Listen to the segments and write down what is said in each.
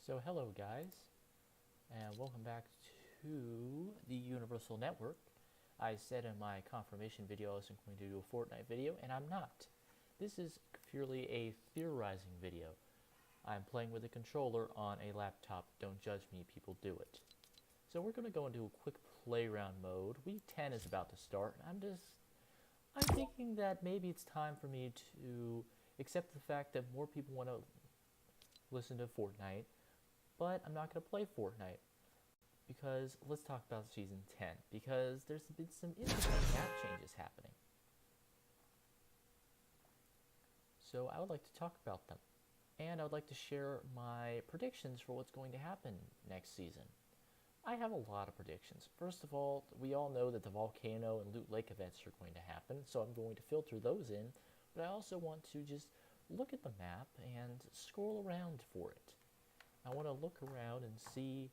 So hello guys, and welcome back to the Universal Network. I said in my confirmation video I was going to do a Fortnite video, and I'm not. This is purely a theorizing video. I'm playing with a controller on a laptop. Don't judge me, people do it. So we're going to go into a quick playground mode. Week 10 is about to start, and I'm thinking that maybe it's time for me to accept the fact that more people want to listen to Fortnite, but I'm not going to play Fortnite because let's talk about Season 10, because there's been some interesting map changes happening. So I would like to talk about them, and I would like to share my predictions for what's going to happen next season. I have a lot of predictions. First of all, we all know that the Volcano and Loot Lake events are going to happen, so I'm going to filter those in, but I also want to just look at the map and scroll around for it. I want to look around and see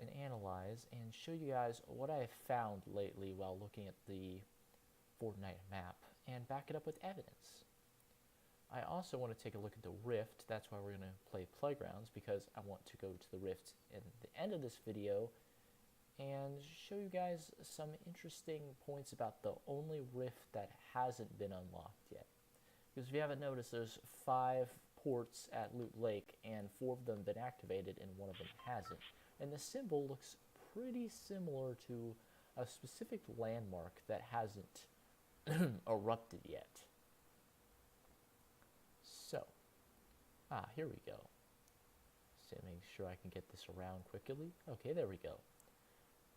and analyze and show you guys what I have found lately while looking at the Fortnite map and back it up with evidence. I also want to take a look at the Rift. That's why we're going to play Playgrounds, because I want to go to the Rift at the end of this video and show you guys some interesting points about the only Rift that hasn't been unlocked yet. Because if you haven't noticed, there's 5 ports at Loot Lake, and 4 of them have been activated and 1 of them hasn't. And the symbol looks pretty similar to a specific landmark that hasn't erupted yet. So, here we go. So make sure I can get this around quickly. Okay, there we go.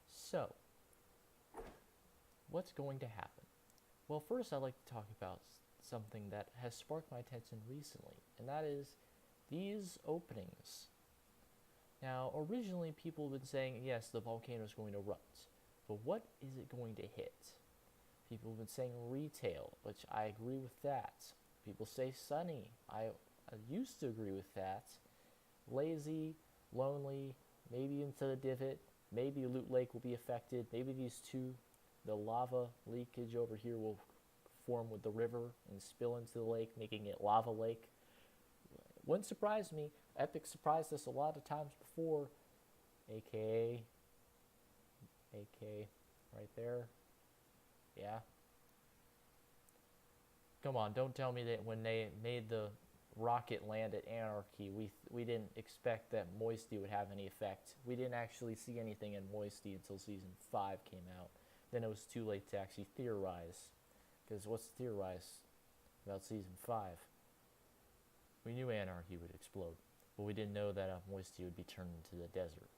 So, what's going to happen? Well, first I'd like to talk about something that has sparked my attention recently, and that is these openings. Now, originally people have been saying, yes, the volcano is going to erupt, but what is it going to hit? People have been saying retail, which I agree with that. People say sunny. I used to agree with that. Lazy, lonely, maybe into the divot, maybe Loot Lake will be affected, maybe these two, the lava leakage over here will form with the river and spill into the lake, making it lava lake. Wouldn't surprise me. Epic surprised us a lot of times before, aka right there. Yeah. Come on, don't tell me that when they made the rocket land at Anarchy, we didn't expect that Moisty would have any effect. We didn't actually see anything in Moisty until Season 5 came out. Then it was too late to actually theorize. Because what's to theorize about Season 5? We knew Anarchy would explode, but we didn't know that Moisty would be turned into the desert.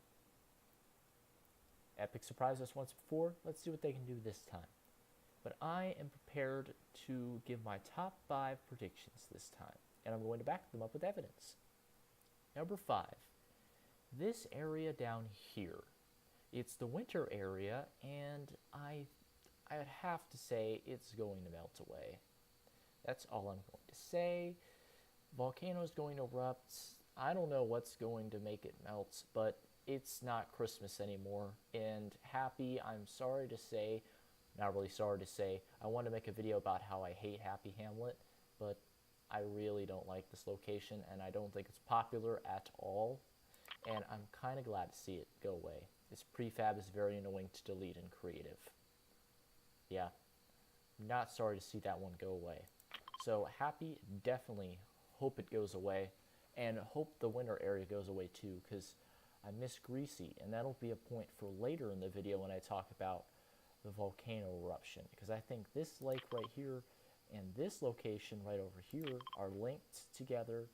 Epic surprised us once before. Let's see what they can do this time. But I am prepared to give my top 5 predictions this time, and I'm going to back them up with evidence. Number 5, this area down here. It's the winter area, and I would have to say it's going to melt away. That's all I'm going to say. Volcano's going to erupt. I don't know what's going to make it melt, but it's not Christmas anymore. And Happy, I'm sorry to say, not really sorry to say, I want to make a video about how I hate Happy Hamlet, but I really don't like this location, and I don't think it's popular at all. And I'm kind of glad to see it go away. This prefab is very annoying to delete in creative. Yeah, not sorry to see that one go away. So Happy, definitely hope it goes away, and hope the winter area goes away too, because I miss Greasy, and that'll be a point for later in the video when I talk about the volcano eruption, because I think this lake right here and this location right over here are linked together,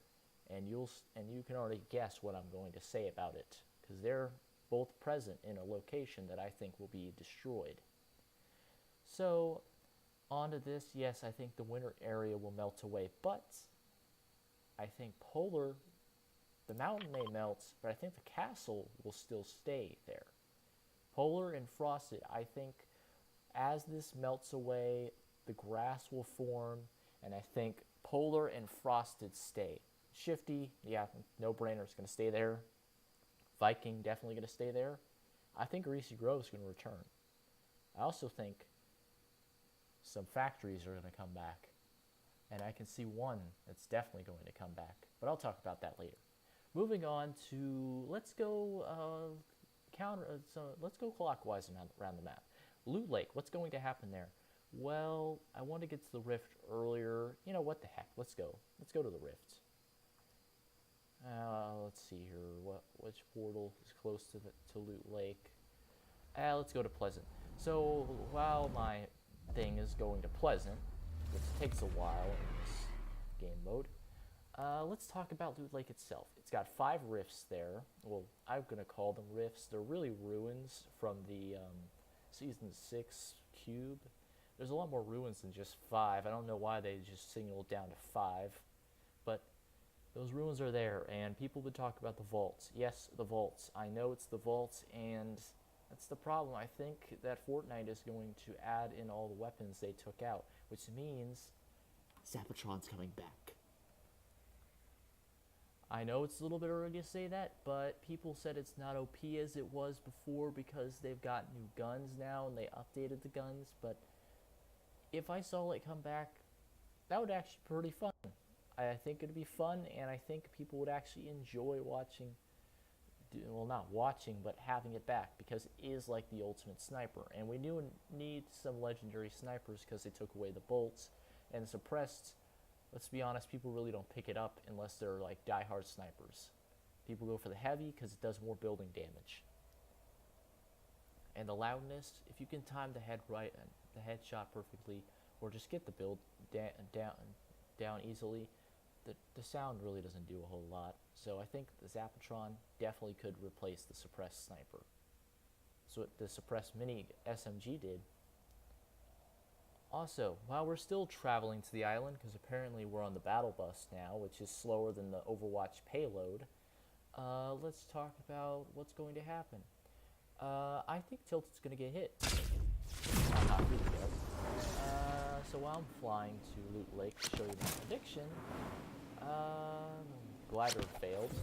and you can already guess what I'm going to say about it, because they're both present in a location that I think will be destroyed. So, onto this, yes, I think the winter area will melt away, but I think Polar, the mountain may melt, but I think the castle will still stay there. Polar and Frosted, I think as this melts away, the grass will form, and I think Polar and Frosted stay. Shifty, yeah, no brainer, it's going to stay there. Viking, definitely going to stay there. I think Greasy Grove's going to return. I also think some factories are going to come back, and I can see one that's definitely going to come back, but I'll talk about that later. Moving on to, let's go let's go clockwise around the map. Loot Lake, what's going to happen there? Well, I want to get to the rift earlier. You know, what the heck? Let's go. Let's go to the rift. Let's see here. Which portal is close to Loot Lake? Let's go to Pleasant. So while my thing is going to Pleasant, which takes a while in this game mode, let's talk about Loot Lake itself. It's got 5 rifts there. Well, I'm going to call them rifts. They're really ruins from the Season 6 cube. There's a lot more ruins than just 5. I don't know why they just signaled down to 5. But those ruins are there, and people would talk about the vaults. Yes, the vaults. I know it's the vaults, and that's the problem. I think that Fortnite is going to add in all the weapons they took out, which means Zapatron's coming back. I know it's a little bit early to say that, but people said it's not OP as it was before because they've got new guns now and they updated the guns, but if I saw it come back, that would actually be pretty fun. I think it'd be fun, and I think people would actually enjoy watching, well, not watching, but having it back, because it is like the ultimate sniper, and we do need some legendary snipers because they took away the bolts, and suppressed, let's be honest, people really don't pick it up unless they're like die-hard snipers. People go for the heavy because it does more building damage. And the loudness, if you can time the headshot perfectly, or just get the build down easily, the sound really doesn't do a whole lot. So I think the Zapatron definitely could replace the suppressed sniper. So the suppressed mini SMG did. Also, while we're still traveling to the island, because apparently we're on the battle bus now, which is slower than the Overwatch payload, let's talk about what's going to happen. I think Tilted's going to get hit. So while I'm flying to Loot Lake to show you my prediction, glider failed.